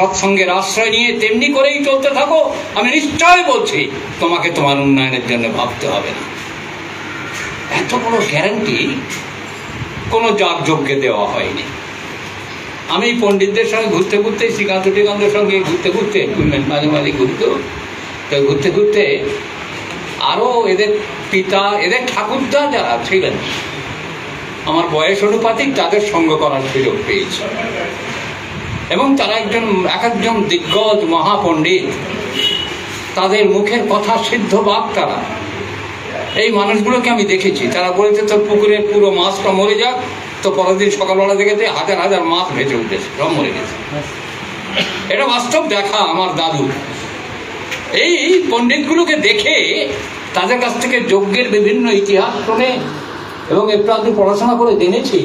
সৎসঙ্গের আশ্রয় নিয়ে তেমনি করেই চলতে থাকো, আমি নিশ্চয় বলছি তোমাকে তোমার উন্নয়নের জন্য ভাবতে হবে না। এত বড় গ্যারান্টি কোনো যাগযজ্ঞে দেওয়া হয়নি। আমি পণ্ডিতদের সঙ্গে ঘুরতে ঘুরতে, শ্রীকান্ত টিকান্তের সঙ্গে ঘুরতে ঘুরতে, মাঝে মাঝে ঘুরতে ঘুরতে ঘুরতে আরও এদের পিতা, এদের ঠাকুরদা যারা ছিলেন আমার বয়স অনুপাতিক, তাদের সঙ্গ করার সুযোগ পেয়েছি। এবং তারা এক একজন দিগ্গজ মহাপণ্ডিত, তাদের মুখের কথা সিদ্ধ বাক তারা। এই মানুষগুলোকে আমি দেখেছি, তারা বলেছে তোর পুকুরের পুরো মাছটা মরে যাক, তো পরের দিন সকালবেলা দেখেছে হাজার হাজার মাছ ভেসে উঠেছে, সব মরে গেছে। এটা বাস্তব দেখা আমার দাদু। এই পণ্ডিতগুলোকে দেখে তাদের কাছ থেকে যজ্ঞের বিভিন্ন ইতিহাস শুনে এবং একটু আধটু পড়াশোনা করে জেনেছি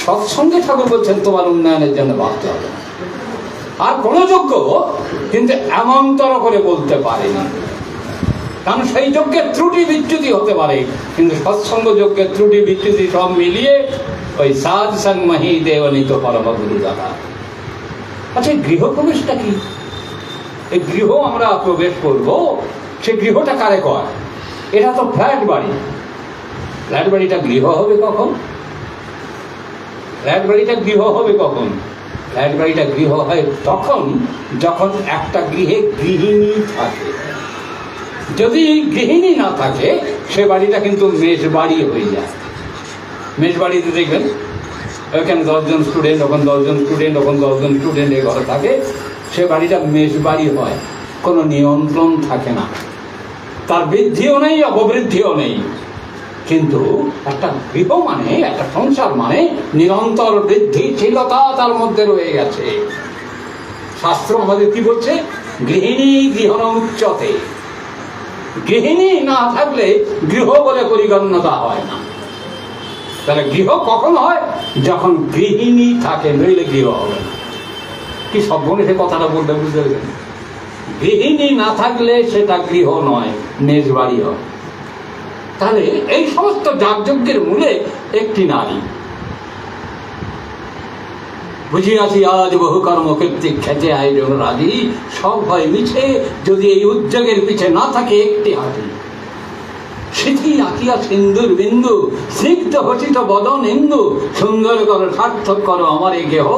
সৎসঙ্গে ঠাকুর বলছেন তোমার উন্নয়নের জন্য ভাবতে হবে। আর কোনো যজ্ঞ কিন্তু এমনতর করে বলতে পারেনি, কারণ সেই যজ্ঞের ত্রুটি বিচ্যুতি হতে পারে, কিন্তু সৎসঙ্গ যজ্ঞের ত্রুটি বিচ্যুতি সব মিলিয়ে ওই সাধ সংমহি দেবনীত পরমগুরু দাদা। আচ্ছা, গৃহপ্রবেশটা কি? এই গৃহ আমরা প্রবেশ করবো, সে গৃহটা কারে কয়? এটা তো ফ্ল্যাট বাড়ি। ফ্ল্যাট বাড়িটা গৃহ হবে কখন? ফ্ল্যাট বাড়িটা গৃহ হবে কখন? ফ্ল্যাট বাড়িটা গৃহ হয় তখন যখন একটা গৃহে গৃহিণী থাকে। যদি গৃহিণী না থাকে সে বাড়িটা কিন্তু মেষ বাড়ি হয়ে যায়। মেষ বাড়িতে দেখবেন ওখানে 10 জন স্টুডেন্ট, ওখানে 10 জন স্টুডেন্ট, ওখানে 10 জন স্টুডেন্ট এই ঘরে থাকে, সে বাড়িটা মেষ বাড়ি হয়, কোনো নিয়ন্ত্রণ থাকে না, তার বৃদ্ধিও নেই অপবৃদ্ধিও নেই। কিন্তু একটা গৃহ মানে, একটা সংসার মানে নিরন্তর বৃদ্ধিশীলতা তার মধ্যে রয়ে গেছে। শাস্ত্র আমাদের কি বলছে? গৃহিণী গৃহণ উচ্চতে। গৃহিণী না থাকলে গৃহ বলে পরিগণ্যতা হয় না। তাহলে গৃহ কখন হয়? যখন গৃহিণী থাকে, নইলে গৃহ হবে না। কি সবগুলো সে কথাটা বলতে বুঝতে পেরেছেন? গৃহিণী না থাকলে সেটা গৃহ নয়, মেষ বাড়ি হয়। তাহলে এই সমস্ত যাগযজ্ঞের মূলে একটি নারী। বুঝিয়াছি আজ বহু কর্মকৃত্তিক খেতে আয়োজন রাজি, সব হয় মিছে যদি এই উদ্যোগের পিছে না থাকে একটি হাতি। সিথি আঁকিয়া সিন্দুর বিন্দু, স্নিগ্ধ হসিত বদন ইন্দু, সুন্দর করো সার্থক করো আমার এই গেহ,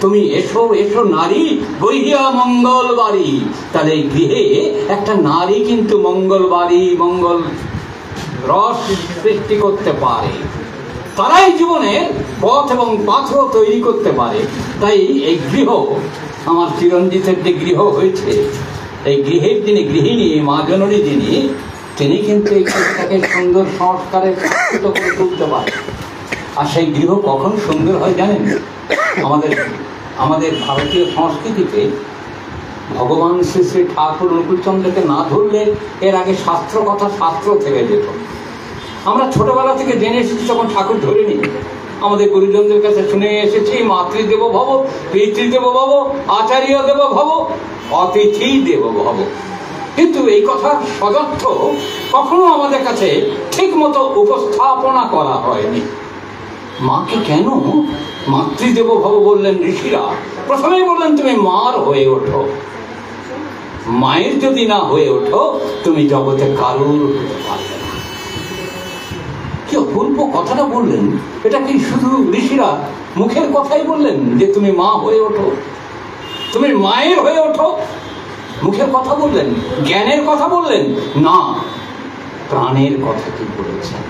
তুমি এসো এসো নারী বহিয়া মঙ্গল বাড়ি। তাহলে এই গৃহে একটা নারী কিন্তু মঙ্গল বাড়ি, মঙ্গল রস সৃষ্টি করতে পারে। তারাই জীবনের পথ এবং পাথর তৈরি করতে পারে। তাই এই গৃহ, আমার চিরঞ্জিতের যে গৃহ হয়েছে, এই গৃহের যিনি গৃহিণী, মা জননী যিনি, তিনি কিন্তু এই গৃহটাকে সুন্দর সংস্কারে করে তুলতে পারে। আর সেই গৃহ কখন সুন্দর হয় জানেন? আমাদের ভারতীয় সংস্কৃতিতে ভগবান শ্রী শ্রী ঠাকুর অনুকূলচন্দ্রকে না ধরলে এর আগে শাস্ত্র কথা শাস্ত্র থেকে যেত। আমরা ছোটবেলা থেকে জেনে এসেছি, তখন ঠাকুর ধরিনি। আমাদের গুরুজনদের কাছে শুনে এসেছি মাতৃদেব ভব, পিতৃদেব ভব, আচার্য দেব ভব, অতিথি দেব ভব। কিন্তু এই কথার সদর্থ কখনো আমাদের কাছে ঠিক মতো উপস্থাপনা করা হয়নি। মাকে কেন মাতৃদেব ভব বললেন ঋষিরা? প্রথমেই বললেন তুমি মার হয়ে ওঠো। মায়ের যদি না হয়ে ওঠো তুমি জগতে কারুর হতে পারবে না। কি অপূর্ব কথাটা বললেন! এটা কি শুধু ঋষিরা মুখের কথাই বললেন যে তুমি মা হয়ে ওঠো, তুমি মায়ের হয়ে ওঠো? মুখের কথা বললেন, জ্ঞানের কথা বললেন না, প্রাণের কথা কি বলেছেন?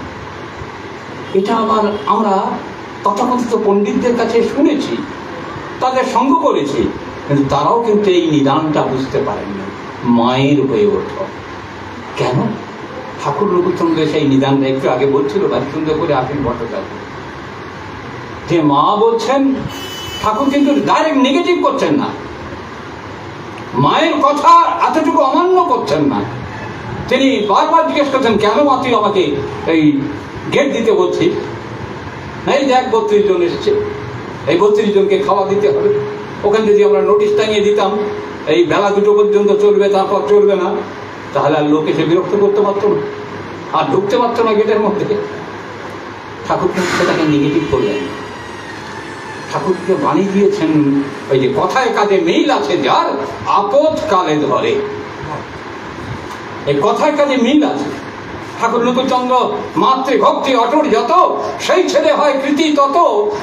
এটা আবার আমরা তথাকথিত পণ্ডিতদের কাছে শুনেছি, তাদের সঙ্গ করেছি, কিন্তু তারাও কিন্তু এই নিদানটা বুঝতে পারেননি। মায়ের হয়ে ওঠো কেন? ঠাকুর অনুকূলচন্দ্র সেই নিদানটা একটু আগে বলছিল, ভারী সুন্দর করে আসেন ভট্টাচার্য, যে মা বলছেন। ঠাকুর কিন্তু ডাইরেক্ট নেগেটিভ করছেন না, মায়ের কথা এতটুকু অমান্য করছেন না। তিনি বারবার জিজ্ঞেস করছেন, কেন মা তুই আমাকে এই গেট দিতে বলছিস? এই দেখ 32 জন এসছে, এই 32 জনকে খাওয়া দিতে হবে। ওখানে যদি আমরা নোটিশ টাঙিয়ে দিতাম এই বেলা 2টো পর্যন্ত চলবে, তারপর চলবে না, তাহলে আর লোক এসে বিরক্ত করতে পারতো না, আর ঢুকতে পারতো না গেটের মধ্যে। ঠাকুর কিন্তু সেটাকে নেগেটিভ করলেন। ঠাকুরকে বাণী দিয়েছেন, ওই যে কথায় কাজে মিল আছে যার, আপদ কালে ধরে। এই কথায় কাজে মিল আছে। ঠাকুর নকুলচন্দ্র মাতৃভক্তি অটুট যত, সেই ছেলে হয় কৃতি তত,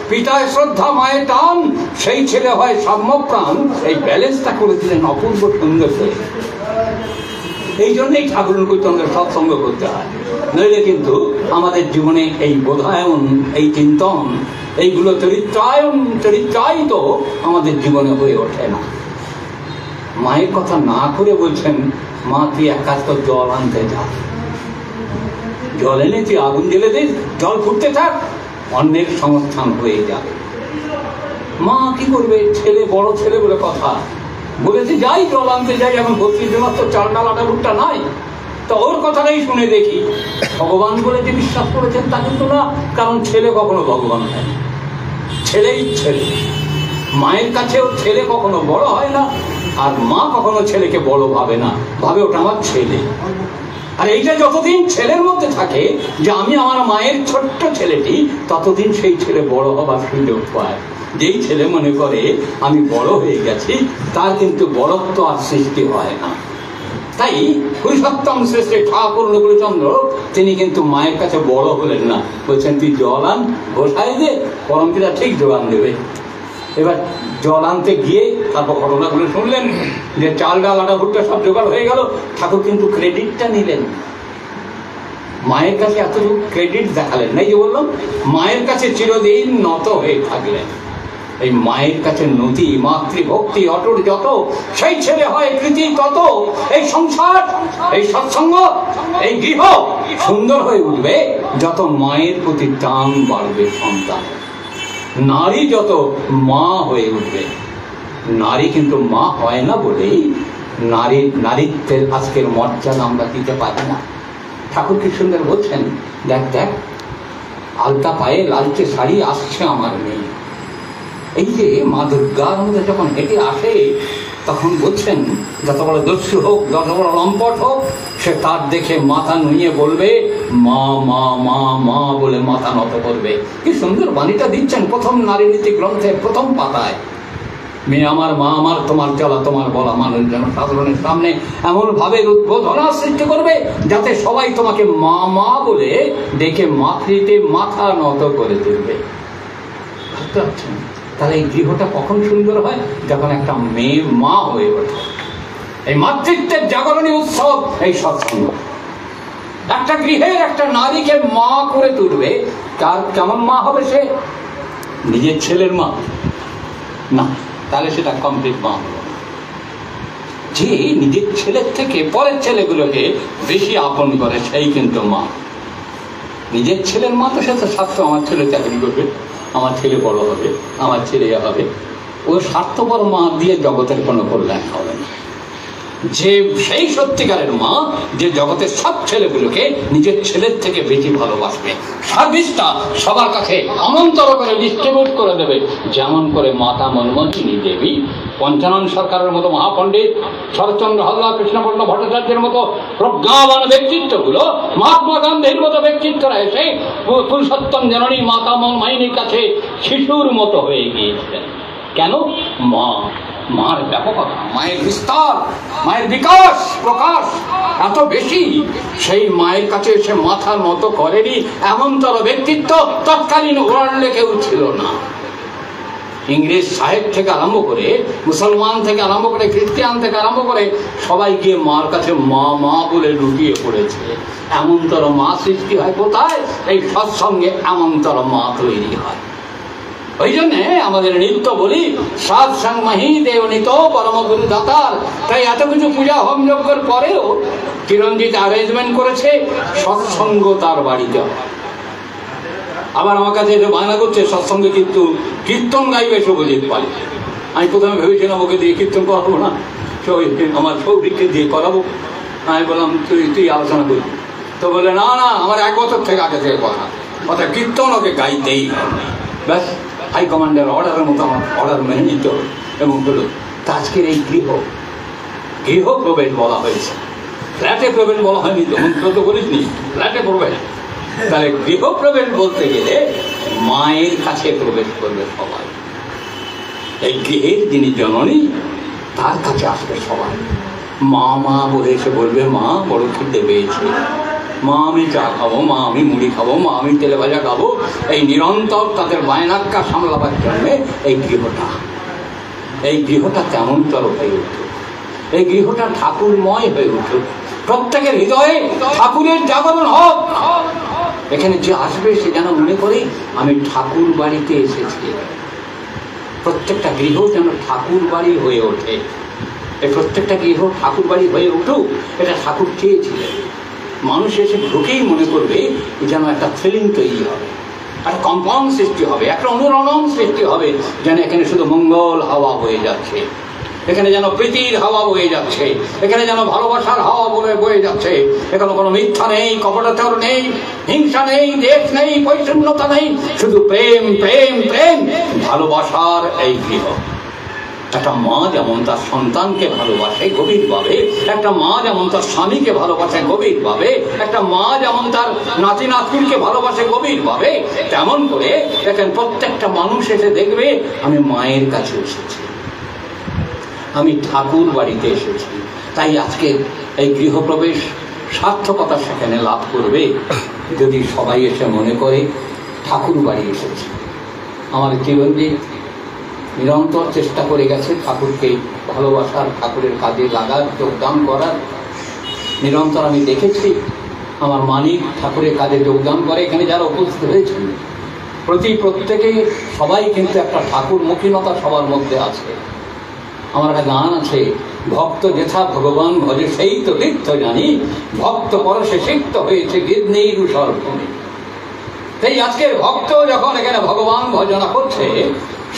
পিতায় শ্রদ্ধা মায়ের টান, সেই ছেলে হয় সাম্যপ্রাণ। এই ব্যালেন্সটা করেছিলেন অপূর্ব সুন্দর করে। এই জন্যই ঠাকুর নকুলচন্দ্রের সৎসঙ্গ করতে হয়, নইলে কিন্তু আমাদের জীবনে এই বোধায়ন, এই চিন্তন, এইগুলো চরিত্রায়িত আমাদের জীবনে হয়ে ওঠে না। মায়ের কথা না করে বলছেন, মা তুই এক কাজ কর, জল আনতে যা। জল এনে তুই আগুন জ্বেলে দিস, জল ফুটতে থাক, অন্যের সংস্থান হয়ে যাবে। মা কি করবে, ছেলে বড় ছেলে বলে কথা বলেছে, যাই জল আনতে যাই। এখন 32 জনের তো চাল ডাল আটা ভুট্টা নাই, তো ওর কথাটাই শুনে দেখি। ভগবান বলে যে বিশ্বাস করেছেন তা কিন্তু না, কারণ ছেলে কখনো ভগবান হয় না, ছেলেই ছেলে। মায়ের কাছেও ছেলে কখনো বড় হয় না, আর মা কখনো ছেলেকে বড় ভাবে না, ভাবে ওটা আমার ছেলে। আর এইটা যতদিন ছেলের মধ্যে থাকে যে আমি আমার মায়ের ছোট্ট ছেলেটি, ততদিন সেই ছেলে বড় হবার সুযোগ পায়। যেই ছেলে মনে করে আমি বড় হয়ে গেছি, তার কিন্তু বড়ত্ব আর সৃষ্টি হয় না। তাই পুরুষোত্তম শ্রেষ্ঠ ঠাকুর নকুলচন্দ্র তিনি কিন্তু মায়ের কাছে বড় হলেন না, বলছেন তুই জল আন, বসাই দে, পরম পিতা ঠিক জোগান দেবে। এবার জল আনতে গিয়ে তারপর ঘটনাগুলো শুনলেন যে চাল ডাল আটা ভুট্টা সব জোগাড় হয়ে গেল। ঠাকুর কিন্তু ক্রেডিটটা নিলেন, মায়ের কাছে এতটুকু ক্রেডিট দেখালেন না। যে বললাম, মায়ের কাছে চিরদিন নত হয়ে থাকলেন। এই মায়ের কাছে নদী, মাতৃভক্তি অটুট যত, সেই ছেলে হয় কৃতি তত। এই সংসার, এই সৎসঙ্গ, এই গৃহ সুন্দর হয়ে উঠবে যত মায়ের প্রতি টান বাড়বে সন্তান। নারী যত মা হয়ে উঠবে। নারী কিন্তু মা হয় না বলেই নারীত্বের আজকের মর্যাদা আমরা দিতে পারি না। ঠাকুর কি সুন্দর বলছেন, দেখ দেখ আলতা পায়ে লালচে শাড়ি আসছে আমার মেয়ে। এই যে মা দুর্গার মধ্যে যখন হেঁটে আসে, তখন বলছেন যত বড় দস্যু হোক, যত বড় লম্পট হোক, সে তার দেখে মাথা নুইয়ে বলবে মা মা মা মা বলে মাথা নত করবে। কি সুন্দর বাণীটা দিচ্ছেন প্রথম নারী নীতি গ্রন্থের প্রথম পাতায়। মেয়ে আমার, মা আমার, তোমার চলা তোমার বলা মানুষ যেন সাধারণের সামনে এমন ভাবে উদ্বোধনা সৃষ্টি করবে যাতে সবাই তোমাকে মা মা বলে দেখে মাতৃতে মাথা নত করে তুলবে। বুঝতে পারছেন? তাহলে এই গৃহটা কখন সুন্দর হয়, যখন একটা মেয়ে মা হয়ে ওঠে। এই মাতৃত্বের জাগরণী উৎসব এই সৎসঙ্গ। একটা গৃহের একটা নারীকে মা করে তুলবে। কার কেমন মা হবে সে? নিজের ছেলের মা না, তাহলে সেটা কমপ্লিট মা হলো। যে নিজের ছেলের থেকে পরের ছেলেগুলোকে বেশি আপন করে, সেই কিন্তু মা। নিজের ছেলের মা তো সে তো স্বার্থ, আমার ছেলে চাকরি করবে, আমার ছেলে বড় হবে, আমার ছেলে হবে। ও স্বার্থপর মা দিয়ে জগতের কোনো কল্যাণ হবে না। যে সেই সত্যিকারের মা যে জগতের সব ছেলেগুলোকে নিজের ছেলের থেকে বেশি ভালোবাসবে, সার্ভিসটা সবার কাছে অনন্তর করে ডিস্ট্রিবিউট করে দেবে। যেমন করে মাতা মনমোহিনী দেবী, পঞ্চানন সরকারের মতো মহাপণ্ডিত, শরৎচন্দ্র হালদার, কৃষ্ণপর্ণ ভট্টাচার্যের মতো প্রজ্ঞাবান ব্যক্তিত্বগুলো, মহাত্মা গান্ধীর মতো ব্যক্তিত্বরা এসে পুরুষোত্তম জননী মাতা মনমোহিনীর কাছে শিশুর মতো হয়ে গিয়েছিলেন। কেন? মা, মার ব্যাপকতা, মায়ের বিস্তার, মায়ের বিকাশ প্রকাশ এত বেশি, সেই মায়ের কাছে সে মাথা নত করেনি এমনতর ব্যক্তিত্ব তৎকালীন ওয়ার্ল্ডে কেউ ছিল না। ইংরেজ সাহেব থেকে আরম্ভ করে, মুসলমান থেকে আরম্ভ করে, খ্রিস্টান থেকে আরম্ভ করে সবাই গিয়ে মার কাছে মা মা বলে লুটিয়ে পড়েছে। এমনতর মা সৃষ্টি হয় কোথায়? এই সৎসঙ্গে এমনতর মা তৈরি হয়। ওই জন্যে আমাদের নিত্য বলি সৎসঙ্গহি দেবনীত পরমগুরু দাতার। তাই এত কিছু পূজা হোম যজ্ঞের পরেও চিরঞ্জিত অ্যারেঞ্জমেন্ট করেছে সৎসঙ্গ তার বাড়িতে। আবার আমার কাছে এসে বায়না করছে সৎসঙ্গে কিন্তু কীর্তন গাইবে শুভজিৎ পালি। আমি প্রথমে ভেবেছিলাম ওকে দিয়ে কীর্তন করাবো না, আমার সৌভিককে দিয়ে করাবো। আমি বললাম তুই আলোচনা করবি। তো বলে না না, আমার 1 বছর থেকে আগে থেকে কথা, অর্থাৎ কীর্তন ওকে গাইতেই হবে। ব্যাস, হাইকমান্ডের অর্ডারের মতো আমার অর্ডার মেনে নিতে হবে। এবং হলো আজকের এই গৃহ প্রবেশ বলা হয়েছে, ফ্ল্যাটে প্রবেশ বলা হয়নি। মন্ত্র তো বলিসনি, ফ্ল্যাটে প্রবেশ। তাহলে গৃহ প্রবেশ বলতে গেলে মায়ের কাছে প্রবেশ করবে সবাই। এই গৃহের যিনি জননী তার কাছে আসবে সবাই। মা মা বলে এসে বলবে, মা বড় খিদে পেয়েছে, মা আমি চা খাবো, মা আমি মুড়ি খাবো, মা আমি তেলে ভাজা খাবো। এই নিরন্তর তাদের বায়নাক্কা সামলাবার জন্যে এই গৃহটা তেমনতর হয়ে উঠুক, এই গৃহটা ঠাকুরময় হয়ে উঠুক, প্রত্যেকের হৃদয়ে ঠাকুরের জাগরণ হোক। এখানে যে আসবে সে যেন মনে করে আমি ঠাকুর বাড়িতে এসেছি। প্রত্যেকটা গৃহ যেন ঠাকুর বাড়ি হয়ে ওঠে, এই প্রত্যেকটা গৃহ ঠাকুর বাড়ি হয়ে উঠুক, এটা ঠাকুর চেয়েছিলেন। মানুষ এসে ঢুকেই মনে করবে যেন একটা ফিলিং তৈরি হবে, একটা কম্পাউন্ড সৃষ্টি হবে, একটা অনুরণন সৃষ্টি হবে, যেন এখানে শুধু মঙ্গল হাওয়া বয়ে যাচ্ছে, এখানে যেন প্রীতির হাওয়া বয়ে যাচ্ছে, এখানে যেন ভালোবাসার হাওয়া বয়ে যাচ্ছে। এখানে কোনো মিথ্যা নেই, কপটতার নেই, হিংসা নেই, দেশ নেই, বৈষম্যতা নেই, শুধু প্রেম প্রেম প্রেম, ভালোবাসার এই গৃহ। একটা মা যেমন তার সন্তানকে ভালোবাসে গভীরভাবে, একটা মা যেমন তার স্বামীকে ভালোবাসে গভীরভাবে, একটা মা যেমন তার নাতি নাতনিকে ভালোবাসে গভীরভাবে, তেমন করে দেখেন প্রত্যেকটা মানুষ এসে দেখবে আমি মায়ের কাছে এসেছি, আমি ঠাকুর বাড়িতে এসেছি। তাই আজকে এই গৃহপ্রবেশ সার্থকতা সেখানে লাভ করবে যদি সবাই এসে মনে করে ঠাকুর বাড়ি এসেছে। আমার জীবনজি নিরন্তর চেষ্টা করে গেছে ঠাকুরকে ভালোবাসার, ঠাকুরের কাজে লাগার, যোগদান করার। নিরন্তর আমি দেখেছি আমার মানিক ঠাকুরের কাজে যোগদান করে। এখানে যারা উপস্থিত হয়েছেন প্রত্যেকে সবাই কিন্তু একটা ঠাকুরমুখীনতা সবার মধ্যে আছে। আমার একটা গান আছে, ভক্ত যেথা ভগবান ভজে সেই তো তীর্থ জানি, ভক্ত পরশে সিক্ত হয়েছে গিরনেই রুসর্পণে। তাই আজকের ভক্ত যখন এখানে ভগবান ভজনা করছে,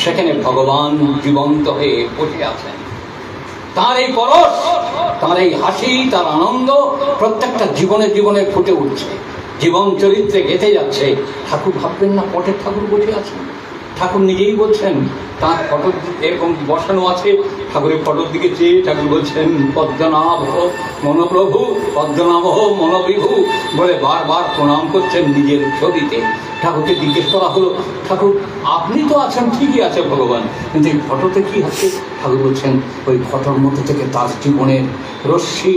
সেখানে ভগবান জীবন্ত হয়ে বসে আছেন। তার এই পরশ, তার এই হাসি, তার আনন্দ প্রত্যেকটা জীবনে জীবনে ফুটে উঠছে, জীবন চরিত্রে গেঁথে যাচ্ছে। ঠাকুর ভাববেন না পটের ঠাকুর বসে আছেন, ঠাকুর নিজেই বলছেন, তার ফটো এরকম বসানো আছে, ঠাকুরের ফটোর দিকে চেয়ে ঠাকুর বলছেন পদ্মনাভ মনোপ্রভু, পদ্মনাভ মনোবিভু বলে বারবার প্রণাম করছেন নিজের ছবিতে। ঠাকুরকে জিজ্ঞেস করা হলো, ঠাকুর আপনি তো আছেন, ঠিকই আছে ভগবান, কিন্তু এই ফটোতে কি আছে? ঠাকুর বলছেন ওই ফটোর মধ্যে থেকে তার জীবনের রশ্মি,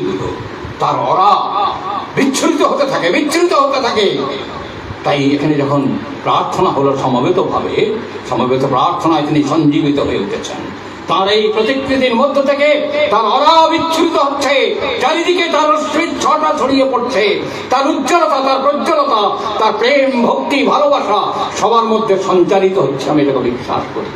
তার অরা বিচ্ছুরিত হতে থাকে, বিচ্ছুরিত হতে থাকে। তাই এখানে যখন প্রার্থনা হলো সমবেত প্রার্থনায় তিনি সঞ্জীবিত হয়ে উঠেছেন। তার এই প্রতিকৃতির মধ্য থেকে তার অরা বিচ্ছুরিত হচ্ছে, চারিদিকে তার ছটা ছড়িয়ে পড়ছে, তার উজ্জ্বলতা, তার প্রজ্জ্বলতা, তার প্রেম ভক্তি ভালোবাসা সবার মধ্যে সঞ্চারিত হচ্ছে। আমি এটাকে বিশ্বাস করি।